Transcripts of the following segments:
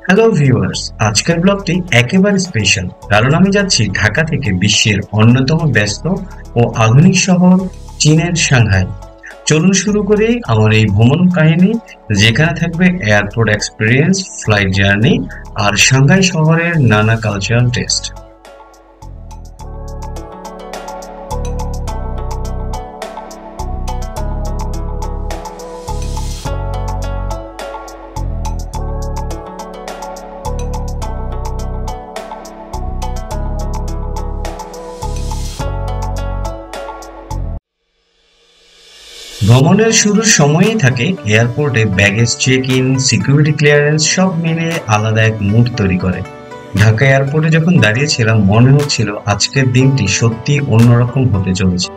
Hello viewers, আজকের ব্লগটি একেবারে স্পেশাল কারণ আমি যাচ্ছি ঢাকা থেকে বিশ্বের অন্যতম ব্যস্ত ও আধুনিক শহর চীনের সাংহাই। চলুন শুরু করি আমার এই ভ্রমণ কাহিনী, যেখানে থাকবে এয়ারপোর্ট এক্সপিরিয়েন্স, ফ্লাইট জার্নি আর সাংহাই শহরের নানা কালচারাল টেস্ট। ভ্রমণের শুরুর সময়ই থাকে এয়ারপোর্টে baggage check in, security clearance সব মিলিয়ে আলাদা এক মুড তৈরি করে। ঢাকা এয়ারপোর্টে যখন দাঁড়িয়েছিলাম মনে হচ্ছিল আজকের দিনটি সত্যি অন্যরকম হতে চলেছে।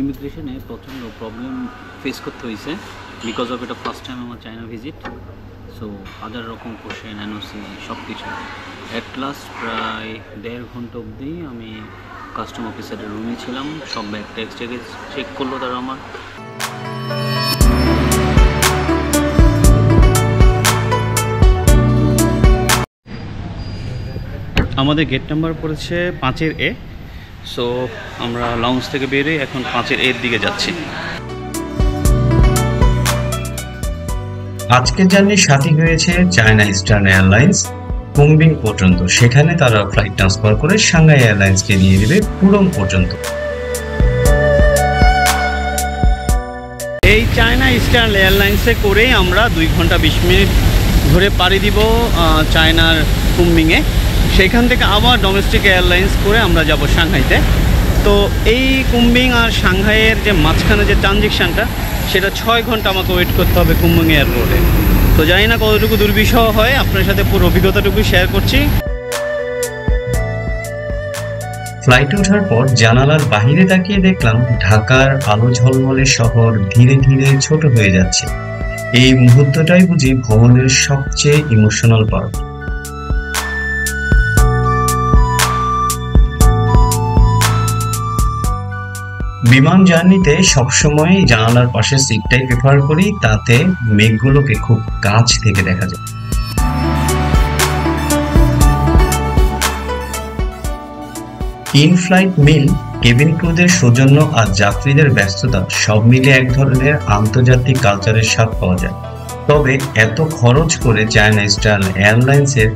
ইমিগ্রেশনে প্রচণ্ড প্রবলেম ফেস করতে হয়েছে বিকজ অফ এটা ফার্স্ট টাইম আমার চায়না ভিজিট। সো হাজার রকম কোশ্চেন, এনওসি সব কিছু। অ্যাট লাস্ট প্রায় 1.5 ঘন্টা অবধি আমি কাস্টম অফিসারের রুমে ছিলাম। সব ব্যাগ ট্যাগ চেক করলো তারা আমার। আমাদের গেট নাম্বার পড়েছে 5-এর এ। সো আমরা লঞ্চ থেকে বেরিয়ে এখন 5-এর এর দিকে যাচ্ছি। আজকের জার্নির সাথী হয়েছে চায়না ইস্টার্ন এয়ারলাইন্স কুমবিং পর্যন্ত। সেখানে তারা ফ্লাইট ট্রান্সফার করে সাংহাই এয়ারলাইন্সকে দিয়ে দিবে পুরং পর্যন্ত। এই চায়না ইস্টার্ন এয়ারলাইন্সে করেই আমরা 2 ঘন্টা 20 মিনিট ধরে পাড়ি দিব চায়নার কুমবিংয়ে। সেইখান থেকে আবার ডোমেস্টিক এয়ারলাইন্স করে আমরা যাব সাংহাইতে। তো এই কুমবিং আর সাংহাইয়ের যে মাঝখানে যে ট্রানজিকশানটা, সেটা 6 ঘন্টা আমাকে ওয়েট করতে হবে কুমবিং এয়ারপোর্টে। তো জানি না কতটুকু দুর্বিষহ হয়, আপনার সাথে পুরো অভিজ্ঞতাটুকু শেয়ার করছি। ফ্লাইটে ওঠার পর জানালার বাহিরে তাকিয়ে দেখলাম ঢাকার আলো ঝলমলে শহর ধীরে ধীরে ছোট হয়ে যাচ্ছে। এই মুহূর্তটাই বুঝি ভ্রমণের সবচেয়ে ইমোশনাল পার্ট। বিমান জার্নিতে সবসময় জানালার পাশে সিটটাই প্রেফার করি, তাতে মেঘগুলোকে খুব কাছ থেকে দেখা যায়। ইন ফ্লাইট মিল, কেবিন ক্রুদের সৌজন্য আর যাত্রীদের ব্যস্ততা সব মিলে এক ধরনের আন্তর্জাতিক কালচারের স্বাদ পাওয়া যায়। তবে এত খরচ করে চায়না ইস্টার্ন এয়ারলাইন্সের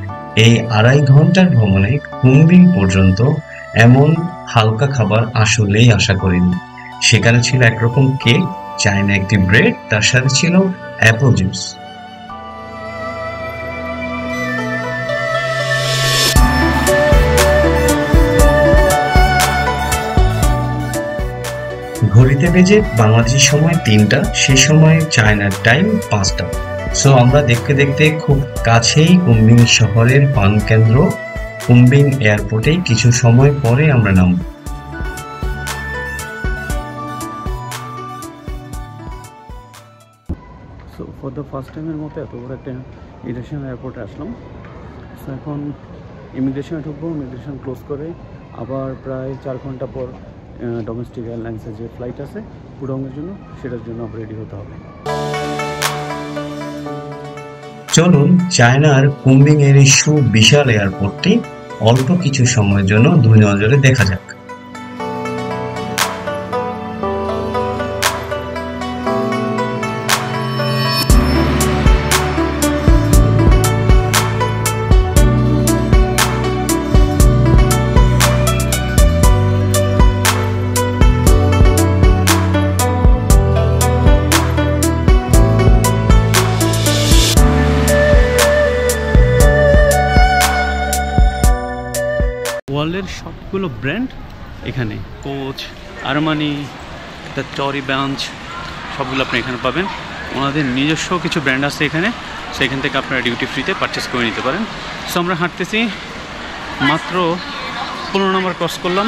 এই 2.5 ঘন্টার ভ্রমণে কুমবিং পর্যন্ত এমন হালকা খাবার আসলেই আশা করিনি। সেখানে ছিল একরকম কেক, চায়না একটি ব্রেড, তার সাথে ছিল অ্যাপল জুস। ঘড়িতে বেজে বাংলাদেশের সময় 3টা, সে সময় চায়নার টাইম 5টা। সো আমরা দেখতে দেখতে খুব কাছেই কুমবিং শহরের প্রাণকেন্দ্র কুমবিং এয়ারপোর্টে কিছু সময় পরে আমরা নামব। সো ফর দ্য ফার্স্ট টাইমের মতো এত বড় একটা ইন্টারন্যাশনাল এয়ারপোর্টে আসলাম। সো এখন ইমিগ্রেশনে ঢুকবো। ইমিগ্রেশন ক্লোজ করে আবার প্রায় 4 ঘন্টা পর ডোমেস্টিক এয়ারলাইন্সের যে ফ্লাইট আছে পুডংয়ের জন্য, সেটার জন্য রেডি হতে হবে। চলুন চায়নার কুমবিং এর এই সুবিশাল এয়ারপোর্টটি অল্প কিছু সময়ের জন্য 2 নজরে দেখা যাক। ওয়ার্ল্ডের সবগুলো ব্র্যান্ড এখানে, কোচ, আরমানি, দ্য টরি ব্যাঞ্চ, সবগুলো আপনি এখানে পাবেন। ওনাদের নিজস্ব কিছু ব্র্যান্ড আছে এখানে, সেখান থেকে আপনারা ডিউটি ফ্রিতে পারচেস করে নিতে পারেন। সো আমরা হাঁটতেছি, মাত্র 15 নম্বর ক্রস করলাম।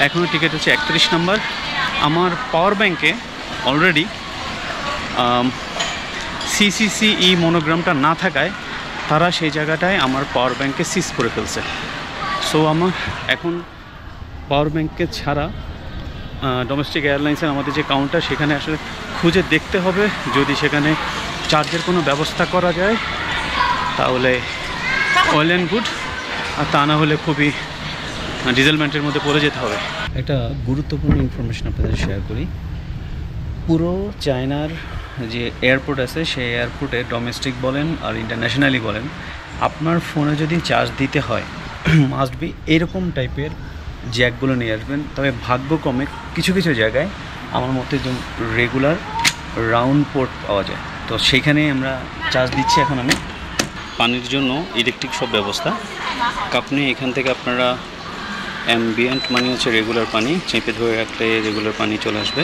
এখনও টিকিট হচ্ছে 31 নম্বর। আমার পাওয়ার ব্যাংকে অলরেডি CCCE মনোগ্রামটা না থাকায় তারা সেই জায়গাটায় আমার পাওয়ার ব্যাংকে সিজ করে ফেলছে। সো আমার এখন পাওয়ার ব্যাংকে ছাড়া ডোমেস্টিক এয়ারলাইন্সের আমাদের যে কাউন্টার, সেখানে আসলে খুঁজে দেখতে হবে যদি সেখানে চার্জের কোনো ব্যবস্থা করা যায় তাহলে ওয়েল অ্যান্ড গুড, আর তা না হলে খুবই ডিজেলমেন্টের মধ্যে পড়ে যেতে হবে। একটা গুরুত্বপূর্ণ ইনফরমেশন আপনাদের শেয়ার করি। পুরো চায়নার যে এয়ারপোর্ট আছে সেই এয়ারপোর্টে ডোমেস্টিক বলেন আর ইন্টারন্যাশনালি বলেন, আপনার ফোনে যদি চার্জ দিতে হয় মাস্ট বি এরকম টাইপের জ্যাকগুলো নিয়ে আসবেন। তবে ভাগ্যক্রমে কিছু কিছু জায়গায় আমার মতে যে রেগুলার রাউন্ড পোর্ট পাওয়া যায়, তো সেইখানে আমরা চার্জ দিচ্ছি। এখন আমি পানির জন্য ইলেকট্রিক সব ব্যবস্থা, আপনি এখান থেকে আপনারা অ্যাম্বিয়েন্ট মানে হচ্ছে রেগুলার পানি চেপে ধরে রাখলে রেগুলার পানি চলে আসবে।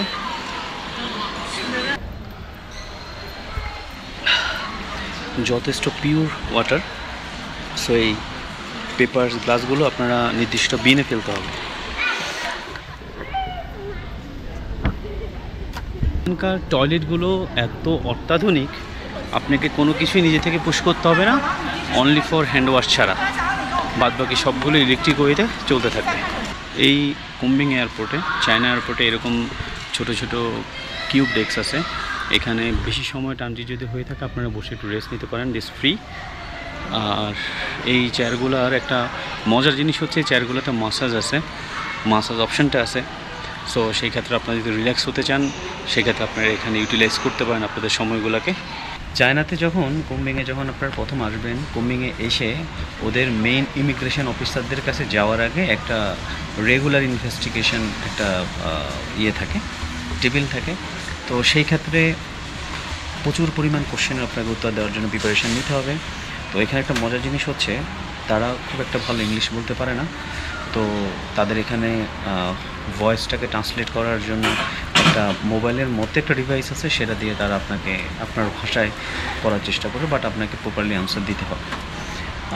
যথেষ্ট পিওর ওয়াটার। সো এই পেপার গ্লাসগুলো আপনারা নির্দিষ্ট বিনে ফেলতে হবে। এখানকার টয়লেটগুলো এত অত্যাধুনিক, আপনাকে কোনো কিছুই নিজে থেকে পুশ করতে হবে না, অনলি ফর হ্যান্ড ওয়াশ ছাড়া। বাদবাকি সবগুলো ইলেকট্রিক ওয়েতে চলতে থাকবে। এই কুম্বিং এয়ারপোর্টে, চায়না এয়ারপোর্টে এরকম ছোট ছোট কিউব ডেস্ক আছে। এখানে বেশি সময় ট্রানজিট যদি হয়ে থাকে আপনারা বসে একটু রেস্ট নিতে পারেন, দিস ফ্রি। আর এই চেয়ারগুলোর একটা মজার জিনিস হচ্ছে এই চেয়ারগুলোতে মাসাজ আছে, মাসাজ অপশানটা আছে। সো সেই ক্ষেত্রে আপনারা যদি রিল্যাক্স হতে চান সেক্ষেত্রে আপনারা এখানে ইউটিলাইজ করতে পারেন আপনাদের সময়গুলোকে। চায়নাতে যখন কুম্বিংয়ে যখন আপনারা প্রথম আসবেন, কুম্বিংয়ে এসে ওদের মেইন ইমিগ্রেশন অফিসারদের কাছে যাওয়ার আগে একটা রেগুলার ইনভেস্টিগেশন একটা থাকে, টেবিল থাকে। তো সেই ক্ষেত্রে প্রচুর পরিমাণ কোশ্চেনের আপনাকে উত্তর দেওয়ার জন্য প্রিপারেশান নিতে হবে। তো এখানে একটা মজার জিনিস হচ্ছে তারা খুব একটা ভালো ইংলিশ বলতে পারে না, তো তাদের এখানে ভয়েসটাকে ট্রান্সলেট করার জন্য একটা মোবাইলের মধ্যে একটা ডিভাইস আছে, সেটা দিয়ে তারা আপনাকে আপনার ভাষায় করার চেষ্টা করে, বাট আপনাকে প্রপারলি আনসার দিতে হবে।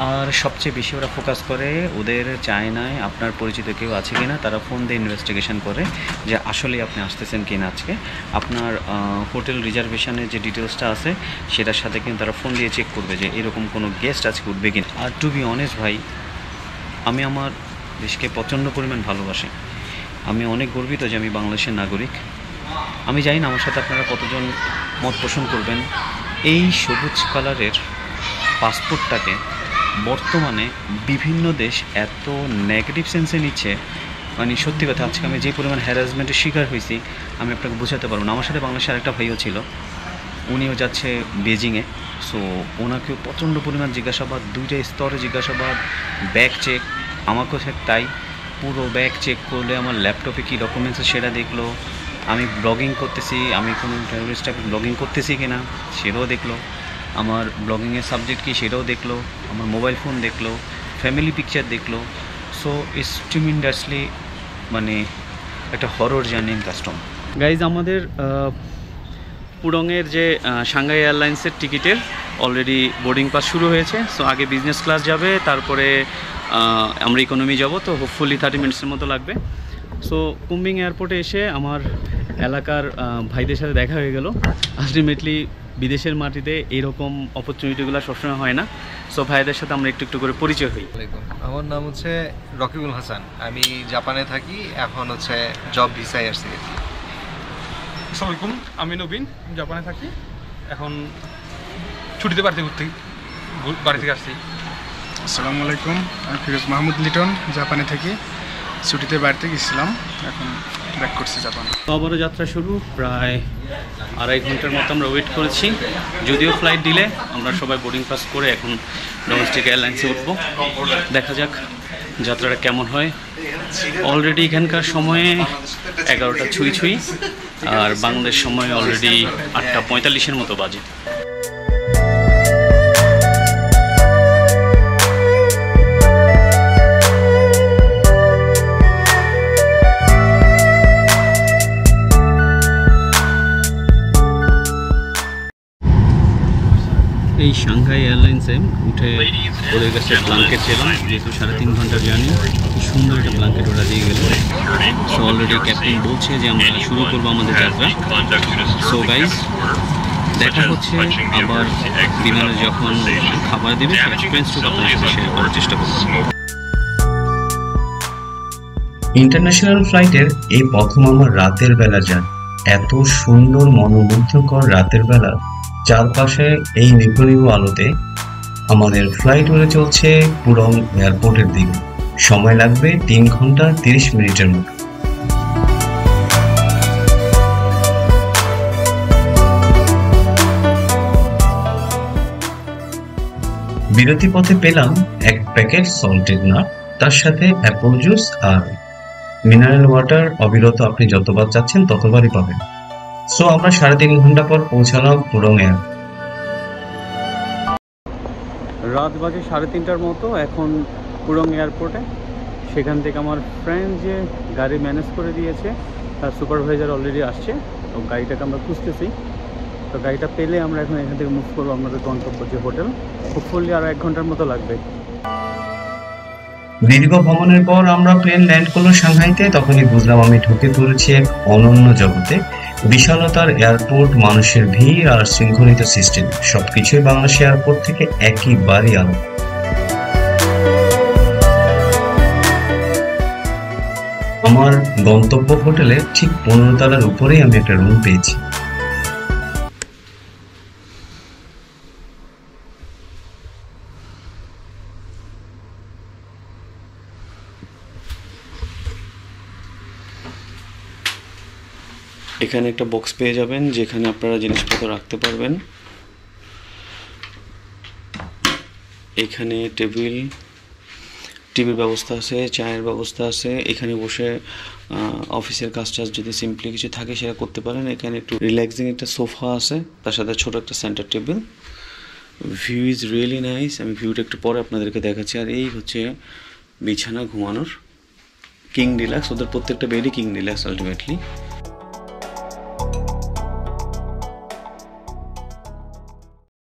আর সবচেয়ে বেশি ওরা ফোকাস করে ওদের চায়নায় আপনার পরিচিত কেউ আছে কি না, তারা ফোন দিয়ে ইনভেস্টিগেশন করে যে আসলেই আপনি আসতেছেন কি না আজকে। আপনার হোটেল রিজার্ভেশনের যে ডিটেলসটা আছে সেটার সাথে কিন্তু তারা ফোন দিয়ে চেক করবে যে এরকম কোনো গেস্ট আজকে উঠবে কিনা। আর টু বি অনেস্ট ভাই, আমি আমার দেশকে প্রচণ্ড পরিমাণ ভালোবাসি। আমি অনেক গর্বিত যে আমি বাংলাদেশের নাগরিক। আমি জানি না আমার সাথে আপনারা কতজন মত পোষণ করবেন। এই সবুজ কালারের পাসপোর্টটাকে বর্তমানে বিভিন্ন দেশ এত নেগেটিভ সেন্সে নিচ্ছে, মানে সত্যি কথা আজকে আমি যে পরিমাণ হ্যারাসমেন্টের শিকার হয়েছি আমি আপনাকে বোঝাতে পারবো না। আমার সাথে বাংলাদেশের আরেকটা ভাইও ছিল, উনিও যাচ্ছে বেজিংয়ে। সো ওনাকেও প্রচণ্ড পরিমাণ জিজ্ঞাসাবাদ, দুইটা স্তরে জিজ্ঞাসাবাদ, ব্যাগ চেক, আমাকেও তাই। পুরো ব্যাগ চেক করলে আমার ল্যাপটপে কী ডকুমেন্টস সেটা দেখলো, আমি ব্লগিং করতেছি, আমি কোনো টেররিস্টটাকে ব্লগিং করতেছি কি না সেটাও দেখলো, আমার ব্লগিংয়ের সাবজেক্ট কী সেটাও দেখলো, আমার মোবাইল ফোন দেখলো, ফ্যামিলি পিকচার দেখলো। সো ইটস ট্রিমেন্ডাসলি মানে একটা horror journey in custom. Guys, আমাদের পুডংয়ের যে সাংহাই এয়ারলাইন্সের টিকিটের অলরেডি বোর্ডিং পাস শুরু হয়েছে। সো আগে বিজনেস ক্লাস যাবে, তারপরে আমরা ইকোনমি যাব, তো হোপফুলি 30 মিনিটসের মতো লাগবে। সো কুম্বিং এয়ারপোর্টে এসে আমার এলাকার ভাইদের সাথে দেখা হয়ে গেল। আলটিমেটলি বিদেশের মাটিতে এইরকম অপরচুনিটিগুলো সবসময় হয় না। সো ভাইদের সাথে আমরা একটু একটু করে পরিচয় হই। আমার নাম হচ্ছে রকিবুল হাসান, আমি জাপানে থাকি, এখন হচ্ছে জব ভিসায় আসছি। আসসালামু আলাইকুম, আমি নবীন, জাপানে থাকি, এখন ছুটিতে বাড়ি থেকে আসছি। আসসালামু আলাইকুম, আমি ফিরোজ মাহমুদ লিটন, জাপানে থাকি, ছুটিতে বাড়িতে গেছিলাম, এখন ব্যাক করছি জাপানে। আবারও যাত্রা শুরু, প্রায় 2.5 ঘন্টার মতো আমরা ওয়েট করেছি। যদিও ফ্লাইট দিলে আমরা সবাই বোর্ডিং পাস করে এখন ডোমেস্টিক এয়ারলাইন্সে উঠবো। দেখা যাক যাত্রাটা কেমন হয়। অলরেডি এখানকার সময়ে 11টা ছুঁই, আর বাংলাদেশ সময় অলরেডি 8টা 45-এর মতো বাজে। এই সাংহাই এয়ারলাইন্সে উঠে ওদের কাছে ব্ল্যাঙ্কেট পেলাম, যেহেতু 3.5 ঘন্টার জার্নি। খুব সুন্দর একটা ব্ল্যাঙ্কেট ওরা দিয়ে গেল। সো অলরেডি ক্যাপ্টেন বলছে যে আমরা শুরু করবো আমাদের যাত্রা। সো গাইজ, দেখা হচ্ছে আবার বিমানে যখন খাবার দেবে, এক্সপিরিয়েন্সটুকু আপনার সাথে শেয়ার করার চেষ্টা করব। ইন্টারন্যাশনাল ফ্লাইটের এই প্রথম আমার রাতের বেলা যান। এত সুন্দর মনোমুগ্ধকর রাতের বেলা চারপাশে এই নিভু নিভু আলোতে আমাদের ফ্লাইট উড়ে চলছে পুরং এয়ারপোর্টের দিকে। সময় লাগবে 3 ঘন্টা 30 মিনিটের মতো। বিরতি পথে পেলাম 1 প্যাকেট সল্টেড নাট, তার সাথে অ্যাপল জুস আর মিনারেল ওয়াটার। অবিরত আপনি যতবার চাচ্ছেন ততবারই পাবেন। সো আমরা 3.5 ঘন্টা পর পৌঁছালাম পুরং এয়ার। রাত বাজে 3:30টার মতো এখন পুরং এয়ারপোর্টে। সেখান থেকে আমার ফ্রেন্ড যে গাড়ি ম্যানেজ করে দিয়েছে তার সুপারভাইজার অলরেডি আসছে, তো গাড়িটাকে আমরা খুঁজতেছি। তো গাড়িটা পেলে আমরা এখন এখান থেকে মুভ করবো আমাদের গন্তব্য যে হোটেল। হোপফুলি আরও 1 ঘন্টার মতো লাগবে। দীর্ঘ ভ্রমণের পর আমরা প্লেন ল্যান্ড করলো সাংহাইতে। তখনই বুঝলাম আমি ঢুকে পড়েছি এক অনন্য জগতে। বিশালতার এয়ারপোর্ট, মানুষের ভিড় আর শৃঙ্খলিত সিস্টেম, সবকিছুই বাংলাদেশ এয়ারপোর্ট থেকে একেবারেই আলাদা। আমার গন্তব্য হোটেলের ঠিক 15 তলার উপরেই আমি একটা রুম পেয়েছি। এখানে একটা বক্স পেয়ে যাবেন যেখানে আপনারা জিনিসপত্র রাখতে পারবেন। এখানে টিভির ব্যবস্থা আছে, চায়ের ব্যবস্থা আছে। এখানে বসে অফিসের কাজ টাজ যদি সিম্পলি কিছু থাকে সেটা করতে পারেন। এখানে একটু রিল্যাক্সিং একটা সোফা আছে, তার সাথে ছোট একটা centre table. View is really nice. আমি ভিউটা একটু পরে আপনাদেরকে দেখাচ্ছি। আর এই হচ্ছে বিছানা ঘুমানোর, কিং ডিলাক্স। ওদের প্রত্যেকটা বেডই কিং ডিলাক্স আলটিমেটলি।